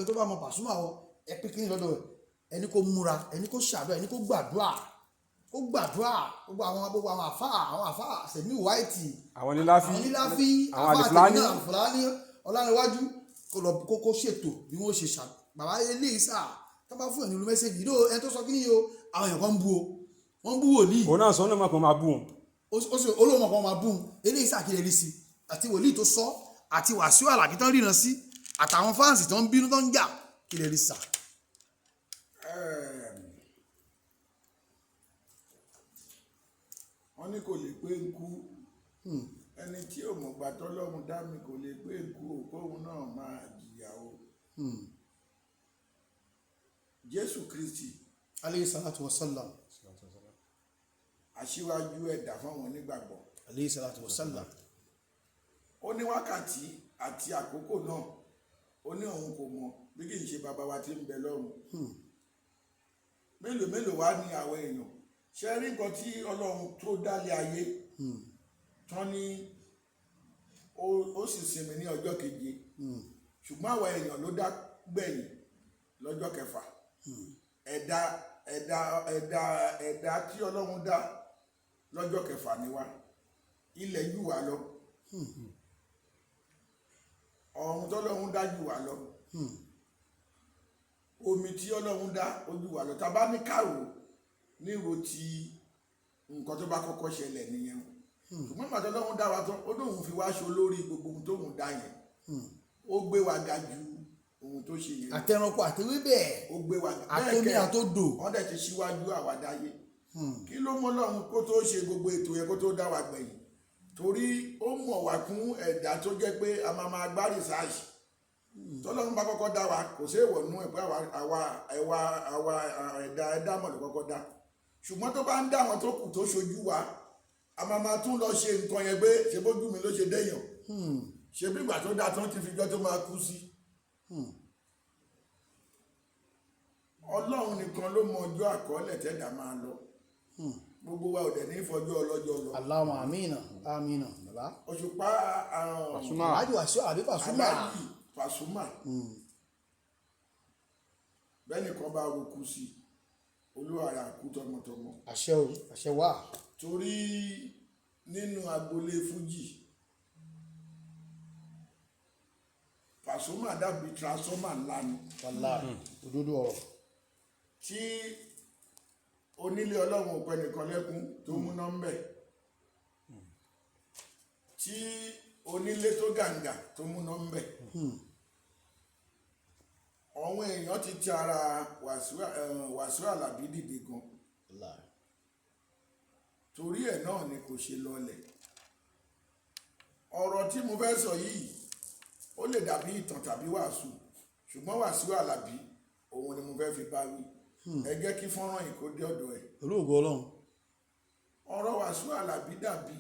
gbogbo tó bá mọ Pasuma o ẹ pé kí ni lọ́dọ̀ ẹni kó múra ẹni kó ṣàdúrà ẹni kó gbàdúrà gbogbo àwọn àfáà Sẹ̀mí White àwọn níláfí àwọn àlìfúlání ọlánìwájú kó ṣètò bí wọ́n ṣe bàbá eléyìí sáà tó bá fún ẹ̀ nílùú mẹ́sẹ̀gì ìdó ẹni tó sọ kí ni o àwọn èèyàn kan ń bú o wọ́n ń bú wòlíì. òun náà sọ ọ́nà máa bú wọn. ó sì olóòmọ̀ kan máa bú wọn eléyìí sáà kí lè rí sí àti wòlíì tó sọ àti Wàsíù Àlàbí tó ń ríran sí àtàwọn fáǹsì tó ń bínú tó ń jà kí lè rí sà. wọ́n ní kò lè pé ń kú ẹni tí ò mọ̀gbà tọ́lọ́run dá mi kò lè pé ń kú òkóhun náà máa jìyà o. Jésù Kristi aleyhi salatu wa sallam aṣíwájú ẹ̀dá fáwọn onígbàgbọ́ aleyhi salatu wa sallam ó ní wákàtí àti àkókò náà ó ní òun kò mọ̀ bí kì í ṣe bàbá wa tí ń bẹ lọ́run. mélòó wá ní àwọn èèyàn ṣe rí nǹkan tí Ọlọ́run tó dálé ayé tán ní ó sì sinmi ní ọjọ́ keje ṣùgbọ́n àwọn èèyàn ló dá gbẹ̀yìn lọ́jọ́ kẹfà. ẹ̀dá tí Ọlọ́run dá lọ́jọ́ kẹfà ni wá ilẹ̀ jù wá lọ ọ̀run tọ́lọ́run dá jù wá lọ omi tí Ọlọ́run dá ó jù wá lọ tá bá ní kàrò níro ti nǹkan tó bá kọ́kọ́ ṣẹlẹ̀ nìyẹn ṣùgbọ́n ìgbà tọ́lọ́run dá wa tán ó lóun fi wá ṣe olórí gbogbo ohun tóun dá yẹn ó gbé wa ga ju ohun tó ṣe yẹn àtẹranko àtẹwé bẹ́ẹ̀ ó gbé wa àtẹmí àtòdò wọ́n dẹ̀ ti ṣíwájú àwàdáyé kí ló mọ́ lọ́run kó tó ṣe gbogbo ètò yẹn kó tó dá wa gbẹ̀yìn torí ó mọ̀ wá fún ẹ̀dá tó jẹ́ pé a máa gbá rìsáàsì tọ́lọ́run bá kọ́kọ́ dá wa kò sí èèwọ̀ nú ẹ̀ pé àwa ẹ̀dá mọ̀ ló kọ́kọ́ dá ṣùgbọ́n tó bá ń dá àwọn tó kù tó ṣojú wa a máa tún lọ ṣe nǹkan yẹn pé ṣe bójú mi ló ṣe déyàn ṣe bí ìgbà tó dá tán ti fi jọ́ tó máa kú sí. Ọlọ́run nìkan ló mọ ọjọ́ àkọọ́lẹ̀ tẹ́dà máa lọ gbogbo wa ò dẹ̀ ní ìfọjọ́ ọlọ́jọ́ lọ. Allahumma amina amina. Òṣùpá Alhaji Wasiu àbí Pasuma. Alhaji Pasuma bẹ́ẹ̀ni kan bá roku sí olúwàrà kú tọmọtọmọ. àṣẹ o àṣẹ wà. torí nínú agboolé fújì Pasuma dàbí transformer ńlá ni. wàláhì òdodo ọ̀rọ̀. tí onílé ọlọ́run ò pẹ́ nìkan lẹ́kún tó múná ń bẹ̀ tí onílé tó gàǹgà tó múná ń bẹ̀ àwọn èèyàn ti ti ara Wàsíù Àlàbí dìde gan torí ẹ̀ náà ni kò ṣe lọlẹ̀ ọ̀rọ̀ tí mo fẹ́ sọ yìí ó lè dàbí ìtàn tàbí wàásù ṣùgbọ́n Wàsíù Àlàbí òun ni mo fẹ́ fi bá wí ẹ jẹ́ kí fọ́nrán yìí kó dé ọ̀dọ̀ ẹ̀. olóògùn Ọlọ́run. ọ̀rọ̀ Wàsíù Àlàbí dàbí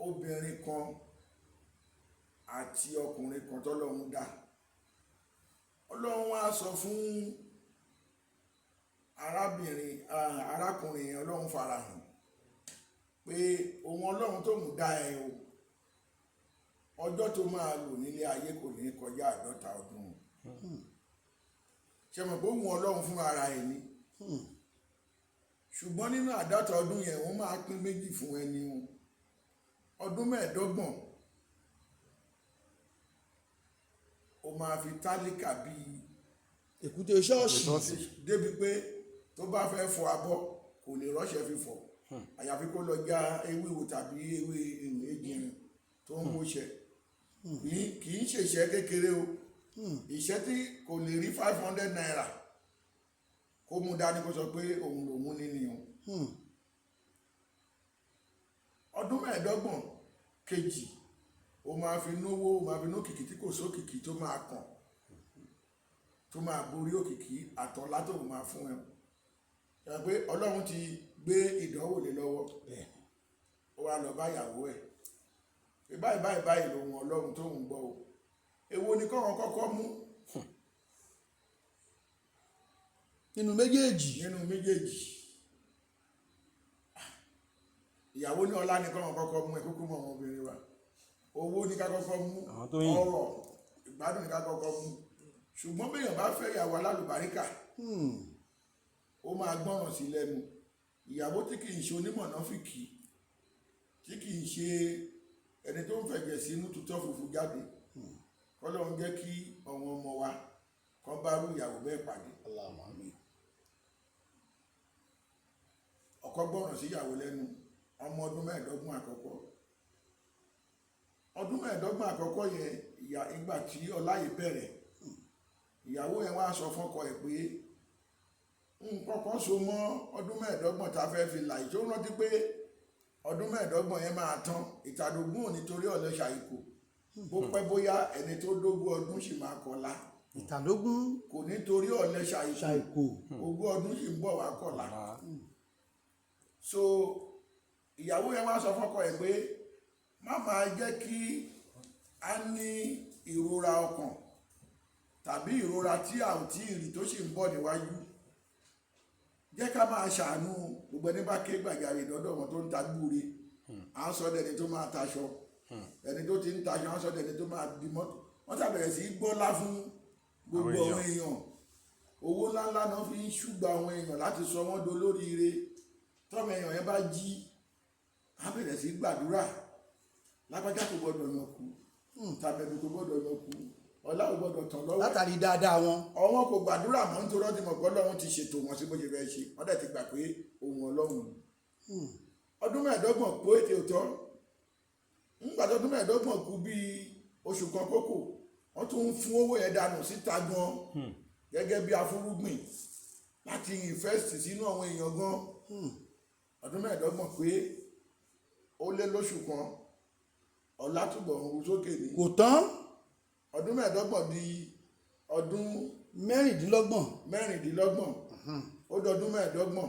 obìnrin kan àti ọkùnrin kan tọ́lọ́run dá Ọlọ́run wá sọ fún arákùnrin Ọlọ́run farahàn pé òun Ọlọ́run tó ń dá ẹ o ọjọ́ tó máa lò nílé ayé kò ní kọjá 50 ọdún ṣe mọ̀ pé òun Ọlọ́run fún ara ẹ̀ ni ṣùgbọ́n nínú 50 ọdún yẹn wọ́n máa pín méjì fún ẹni ọdún 25 ó máa fi tálíkà bíi èkúté ṣọ́ọ̀ṣì débi pé tó bá fẹ́ fọ abọ́ kò lè rọ́ṣẹ́ fífọ̀ àyàfi kó lọ já ewé wo tàbí ewé ejìnrìn tó ń múṣẹ kì í ṣèṣẹ́ kékeré o iṣẹ́ tí kò lè rí 500 naira kó mú dání kó sọ pé òun lòun níní o ọdún 25 kejì o máa fi náwó o máa fi ná òkìkí tí kò sókìkí tó máa kàn tó máa borí òkìkí àtọ̀lá tó máa fún ẹ pé Ọlọ́run ti gbé ìdánwò lé lọ́wọ́ ó wá lọ bá ìyàwó ẹ̀ pé báyìí lòun Ọlọ́run tó ń gbọ́ o èwo ni kọ́kọ́ kọ́kọ́ mú nínú méjèèjì ìyàwó ní ọlá ní kọ́kọ́ kọ́kọ́ mú ẹ kúkú mọ́ ọmọbìnrin wa owó ní ká kọ́kọ́ mú ọrọ̀ ìgbádùn ní ká kọ́kọ́ mú ṣùgbọ́n béèyàn bá fẹ́ ìyàwó alálùbáríkà ó máa gbọ́ràn sí lẹ́nu ìyàwó tí kì í ṣe onímọ̀nàfìkì tí kì í ṣe ẹni tó ń fẹ̀jẹ̀ sínú tutọ́ funfun jáde kọ́lọ́run jẹ́ kí àwọn ọmọ wa kan bá rú ìyàwó bẹ́ẹ̀ pàdé. Allahumma àmín. ọkọ gbọ́ràn sí ìyàwó lẹ́nu ọmọ ọdún 15 àkọ́kọ́ ọdún 15 àkọ́kọ́ yẹn ìgbà tí ọláyè bẹ̀rẹ̀ ìyàwó yẹn wá sọ fọ́kọ ẹ̀ pé nǹkan kan so mọ́ ọdún 15 tá a fẹ́ fi là ìṣó rántí pé ọdún 15 yẹn máa tán ìtàdógún ò nítorí ọ̀lẹ́ṣà ikú bó pẹ́ bóyá ẹni tó dógún ọdún sì máa kọlá ìtàdógún kò nítorí ọ̀lẹ́ṣà ikú ogún ọdún sì ń bọ̀ wá kọlá so ìyàwó yẹn wá sọ fọ́kọ ẹ̀ pé má máa jẹ́ kí a ní ìrora ọkàn tàbí ìrora tí a ò tí ì rí tó sì ń bọ̀ níwájú jẹ́ ká máa ṣàánú gbogbo ẹni bá ké gbàjarè lọ́dọ̀ wọn tó ń ta gbúre à ń sọ dẹni tó máa taṣọ ẹni tó ti ń taṣọ à ń sọ dẹni tó máa di mọ́tò wọ́n ṣàbẹ̀rẹ̀ sí í gbọ́lá fún gbogbo àwọn èèyàn owó ńláńlá náà fi ń ṣùgbà àwọn èèyàn láti sọ wọ́n dolóríire tọ́mọ èèyàn yẹn bá jí á bẹ̀rẹ̀ sí gbàdúrà lápájá kò gbọdọ̀ yàn kú tàbẹ̀dù kò gbọdọ̀ yàn kú ọlá ò gbọdọ̀ tàn lọ́wọ́ látàrí dáadáa wọn. ọwọ́n kò gbàdúrà mọ́ nítorí wọ́n ti mọ̀ pé Ọlọ́run ti ṣètò wọn sí bó ṣe fẹ́ ṣe wọ́n dẹ̀ ti gbà pé ohun Ọlọ́run ọdún 15 pé ètò òtọ́ nígbà tó ọdún 15 kù bíi oṣù kan kókò wọ́n tún ń fún owó yẹn dànù síta gan gẹ́gẹ́ bí afúrúgbìn láti invest sínú àwọn èèyàn gan ọdún 15 pé ó lé lóṣù kan ọlátúbọ̀ ń ru sókè ní. kò tán. ọdún 15 di ọdún mẹ́rìndínlọ́gbọ̀n ó dọdún 15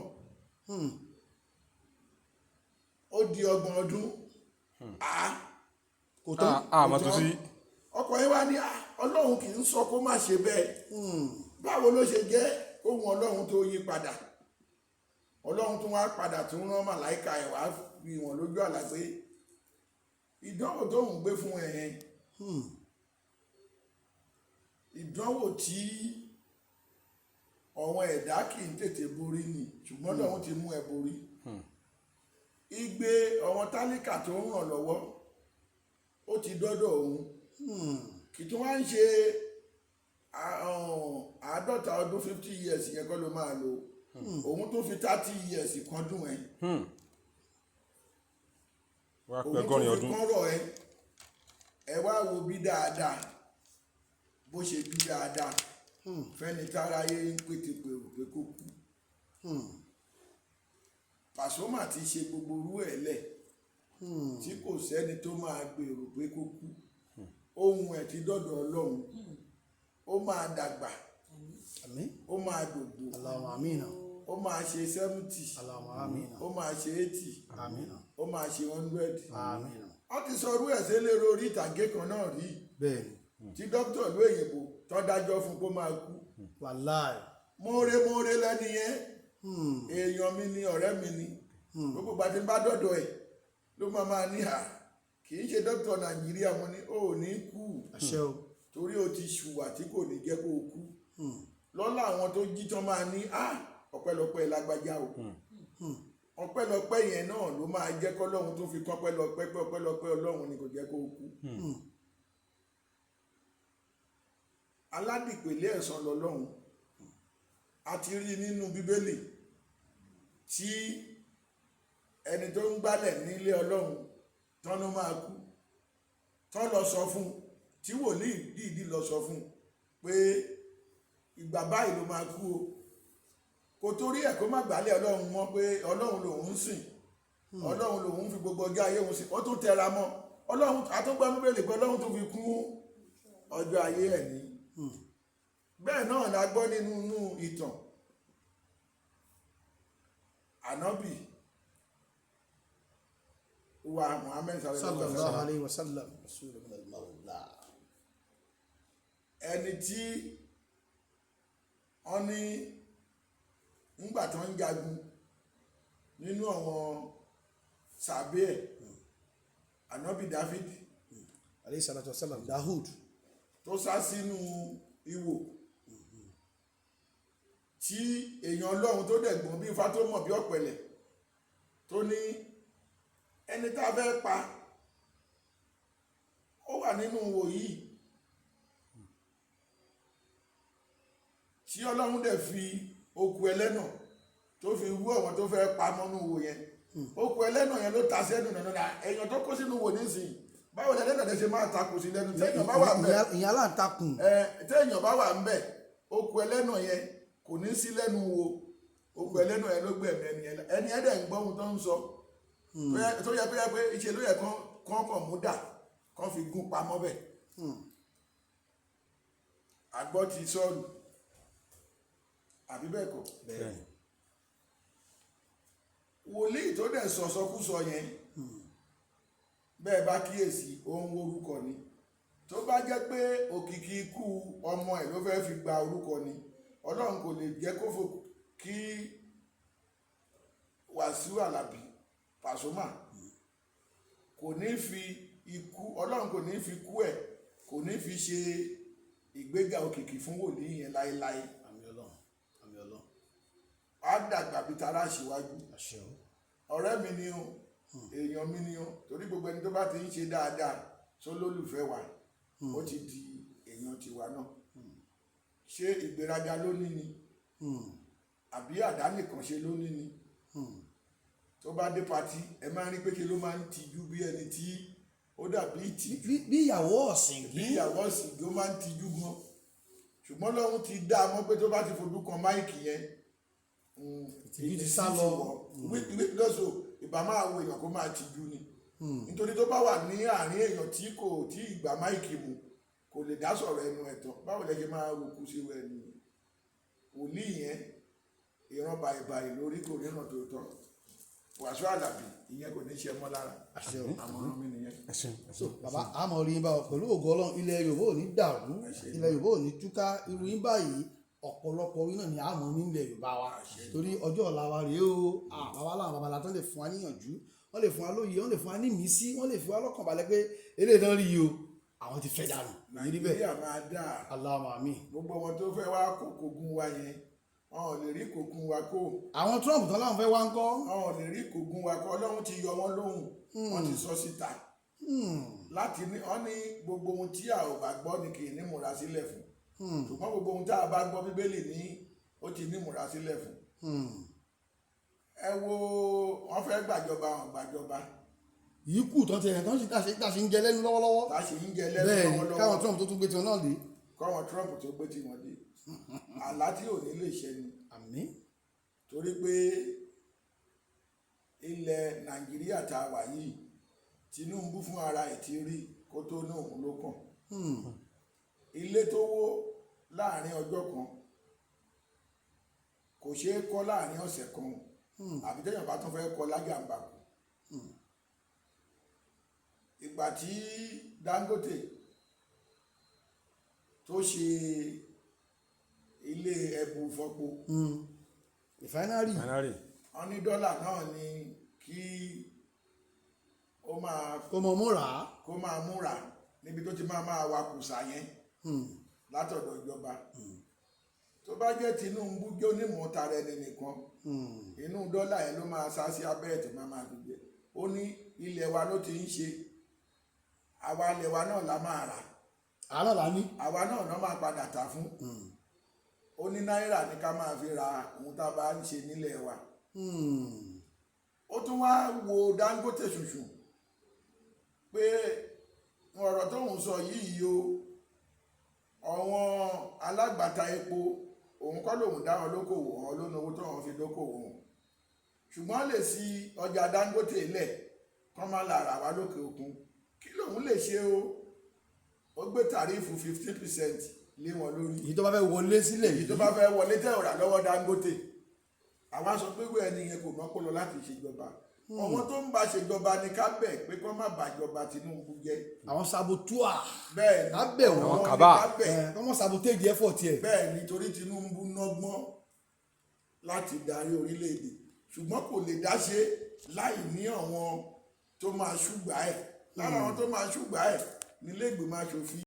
ó di 30 ọdún kò tán. àmọ́ tó sí. ọkọ̀ yẹn wá ní Ọlọ́run kì í sọ kó má ṣe bẹ́ẹ̀ báwo ló ṣe jẹ́ ohun Ọlọ́run tó yí padà Ọlọ́run tó wá padà tó rán màláìka ẹ̀ wá fi wọ́n lójú àlá pé ìdánwò tó ń gbé fún ẹ̀yẹn ìdánwò tí ọ̀wọ́n ẹ̀dá kì í tètè borí ni ṣùgbọ́n lọ́wọ́ ti mú ẹ borí igbe ọ̀wọ́n tálíkà tó ń ràn lọ́wọ́ ó ti dọ́dọ̀ òun kì tí wọ́n ń ṣe 50 ọdún 50 years yẹn kọ́ ló máa lò òun tó fi 30 years kan dùn ẹ́ òun tó fi kán rọ̀ ẹ́ ẹ wá wo bí dáadáa bó ṣe bí dáadáa fẹ́ni táráyé ń pètèpèrò pé kó kú Pasuma ti ṣe gbogbo orú ẹ̀ lẹ̀ tí kò sẹ́ni tó máa gbèrò pé kó kú ohun ẹ̀ ti dọ́dọ̀ Ọlọ́run ó máa dàgbà ó máa dògbò ó máa ṣe 70 ó máa ṣe 80 ó máa ṣe 100 wọ́n ti sọ orú ẹ̀ sí eléré orí ìtàgé kan náà rí tí dókítà ìlú òyìnbó tó dájọ́ fún kó máa kú mọ́ọ́rẹ́ lẹ́ni yẹn èèyàn mi ni ọ̀rẹ́ mi ni gbogbo gbàdé bá dọ̀dọ̀ ẹ̀ ló máa ní à kì í ṣe dókítà Nàìjíríà mo ní ó ní kú torí o ti ṣùwà tí kò ní jẹ́ kó o kú lọ́lá àwọn tó jí tán máa ní ọpẹ́lọpẹ́ lágbájá o ọpẹ́lọpẹ́ yẹn náà ló máa jẹ́ kọ́lọ́run tó fi kán ọpẹ́lọpẹ́ Ọlọ́run ni kò jẹ́ kó o kú aládìpẹ̀lẹ́ ẹ̀san lọ́lọ́run a ti rí nínú Bíbélì tí ẹni tó ń gbálẹ̀ nílé Ọlọ́run tán ló máa kú tán lọ sọ fún tí wòlíì dìídì lọ sọ fún pé ìgbà báyìí ló máa kú o kò torí ẹ̀ kó má gbálẹ̀ Ọlọ́run mọ́ pé Ọlọ́run lòun ń sìn Ọlọ́run lòun fi gbogbo ọjọ́ ayé òun sìn ó tún tẹra mọ́ Ọlọ́run àtúgbà Bíbélì pé Ọlọ́run tó fi kún ọjọ́ ayé ẹ̀ ní bẹ́ẹ̀ náà la gbọ́ nínú ìtàn ànábì wa Muhammad sallallahu alayhi wa sallam ẹni tí wọ́n ní ńgbà tó ń jagun nínú àwọn sàbẹ́ ẹ̀ ànábì David alayhi salatu wa sallam Dahud tó sá sínú ihò tí èèyàn Ọlọ́run tó dẹ̀ gbọ́n bí Ifá tó mọ̀ bí ọ̀pẹ̀lẹ̀ tó ní ẹni tá a fẹ́ pa ó wà nínú ihò yìí tí Ọlọ́run dẹ̀ fi okùn ẹlẹ́nà tó fi wú ọ̀wọ́n tó fẹ́ pa mọ́nú ihò yẹn okùn ẹlẹ́nà yẹn ló ta sẹ́nu nànà èèyàn tó kó sínú ihò nísìnyí báwo lẹ́lẹ́nà tẹ́ ṣe máa takò sí lẹ́nu téèyàn bá wà ń bẹ̀ ìyẹn aláǹtakùn téèyàn bá wà ń bẹ̀ okùn ẹlẹ́nà yẹn kò ní sí lẹ́nu wo okùn ẹlẹ́nà yẹn ló gbé ẹni ẹ̀ dẹ̀ ń gbọ́ ohun tó ń sọ tó yẹ pé ìṣe ló yẹ kán mú dà kán fi gún pamọ́ bẹ̀ àgbọ̀ ti sọ́ọ̀lù àbí bẹ́ẹ̀ kọ́ wòlíì tó dẹ̀ sọ̀sọ́kúsọ yẹn bẹ́ẹ̀ bá kíyèsí ohun orúkọ ni tó bá jẹ́ pé òkìkí ikú ọmọ ẹ̀ ló fẹ́ fi gba orúkọ ni Ọlọ́run kò lè jẹ́ kó fò kí Wàsíù Àlàbí Pàsúmà kò ní fi ikú Ọlọ́run kò ní fi kú ẹ̀ kò ní fi ṣe ìgbéga òkìkí fún wòlíì yẹn láéláé. àmín Ọlọ́run àmín Ọlọ́run. á dàgbà bíi tara aṣíwájú ọ̀rẹ́ mi ni o èèyàn mi ni o torí gbogbo ẹni tó bá ti ń ṣe dáadáa só lólùfẹ́ wa ó ti di èèyàn tiwa náà ṣé ìgbéraga ló ní ni àbí àdánìkànṣe ló ní ni tó bá dé patí ẹ máa ń rí pé kí ló máa ń tijú bí ẹni tí ó dàbí ìtìjú bí ìyàwó ọ̀sìn bí ìyàwó ọ̀sìn ló máa ń tijú gan ṣùgbọ́n lọ́hún ti dá a mọ́ pé tó bá ti fojú kan máìkì yẹn ìtìjú ti sá lọ lọ́sọ̀ ìbá máa wo èèyàn kó máa tijú ni nítorí tó bá wà ní àárín èèyàn tí kò tí ìgbà máìkì mu kò lè dá sọ̀rọ̀ ẹnu ẹ̀tọ́ báwo lẹ ṣe máa rúkú sí ẹnu wòlíì yẹn ìran bàìbàì lórí kò ríran tó tọ́ Wàsíù Àlàbí ìyẹn kò ní ṣe mọ́ lára àmọ̀ràn mi nìyẹn. bàbá àmọ̀ rí yín báwo pẹ̀lú ògo Ọlọ́run ilẹ̀ Yorùbá ò ní dàrú ilẹ̀ Yorùbá ò ní túká irú yín báyìí ọ̀pọ̀lọpọ̀ orí náà ni àmọ́ nílẹ̀ Yorùbá wa torí ọjọ́ ọ̀la wa rèé o bàbá làwọn babalá tó lè fún wa níyànjú wọ́n lè fún wa lóye wọ́n lè fún wa ní ìmísí wọ́n lè fi wa lọ́kàn balẹ̀ pé eléyìí náà rí yìí o àwọn ti fẹ́ dànù. Nàìjíríà máa dà Allahumma àmín. gbogbo wọn tó fẹ́ wá kókògùn wa yẹn wọn ò lè rí kògùn wa kó. àwọn Trump tán láwọn fẹ́ wá ń kọ́. wọn ò lè rí kògùn wa kó Ọlọ́run ti yọ wọn lóhùn wọn ti sọ síta láti ní wọn ní gbogbo ohun tí a ò bá gbọ́ ni kì í ní múra sílẹ̀ fún ṣùgbọ́n gbogbo ohun tá a bá gbọ́ Bíbélì ní ó ti ní múra sílẹ̀ fún. ẹ wo wọn fẹ́ gbàjọba wọn gbàjọba. yìí kù tán ti ẹ̀ tán tá ṣe ń jẹ lẹ́nu lọ́wọ́lọ́wọ́. tá ṣe ń jẹ lẹ́nu lọ́wọ́lọ́wọ́ bẹ́ẹ̀ káwọn Trump tó tún gbé tiwọn náà dé. káwọn Trump tó gbé tiwọn dé. àlá tí ò ní lè ṣẹ ni. àmín. torí pé ilẹ̀ Nàìjíríà tá a wà yìí Tinubu fún ara ẹ̀ ti rí kó tó ní òun ló kàn. ilé tó wó láàrin ọjọ́ kan kò ṣeé kọ́ láàrin ọ̀sẹ̀ kan àbí téèyàn bá tún fẹ́ kọ́ lájàmbákù. ìgbà tí Dangote tó ṣe ilé ẹbù fọpo refinery wọ́n ní dọ́là náà ni kí ó máa múra níbi tó ti máa wakùsà yẹn látọ̀dọ̀ ìjọba tó bá jẹ́ Tinubu jẹ́ onímọ̀ tara ẹni nìkan inú dọ́là yẹn ló máa sá sí abẹ́ ẹ̀ tó máa fi jẹ ó ní ilẹ̀ wa ló ti ń ṣe àwa ilẹ̀ wa náà la máa rà àwa náà náà máa padà tà fún ó ní náírà ní ká máa fi ra ohun tá a bá ń ṣe nílẹ̀ wa ó tún wá wo Dangote ṣùṣù pé ọ̀rọ̀ tóun sọ yìí o àwọn alágbàtà epo òun kọ́ lòun dá wọn lókòwò wọn ló náwó tó wọn fi dókòwò wọn ṣùgbọ́n lè sí ọjà Dangote lẹ̀ kọ́ máa là rà wá lókè òkun kí lòun lè ṣe o ó gbé tàrífù 15% lé wọn lórí. èyí tó bá fẹ́ wọlé sílẹ̀ èyí tó bá fẹ́ wọlé tẹ̀ ọ̀rà lọ́wọ́ Dangote àwọn aṣọ pé wẹ́ẹ̀ ni yẹn kò mọ́ kó lọ láti ṣèjọba àwọn tó ń bá ṣèjọba ni ká bẹ̀ pé kó má bàjọba Tinubu jẹ́. àwọn sabotua. bẹ́ẹ̀ ká bẹ̀ wọ́n ká bẹ̀ kọ́ mọ́ sabotage effort yẹ. bẹ́ẹ̀ nítorí Tinubu nọ́gbọ́n láti darí orílẹ̀-èdè ṣùgbọ́n kò lè dá ṣe láì ní àwọn tó máa ṣùgbà ẹ̀ lára àwọn tó máa ṣùgbà ẹ̀ nílé ìgbìmọ̀ aṣòfin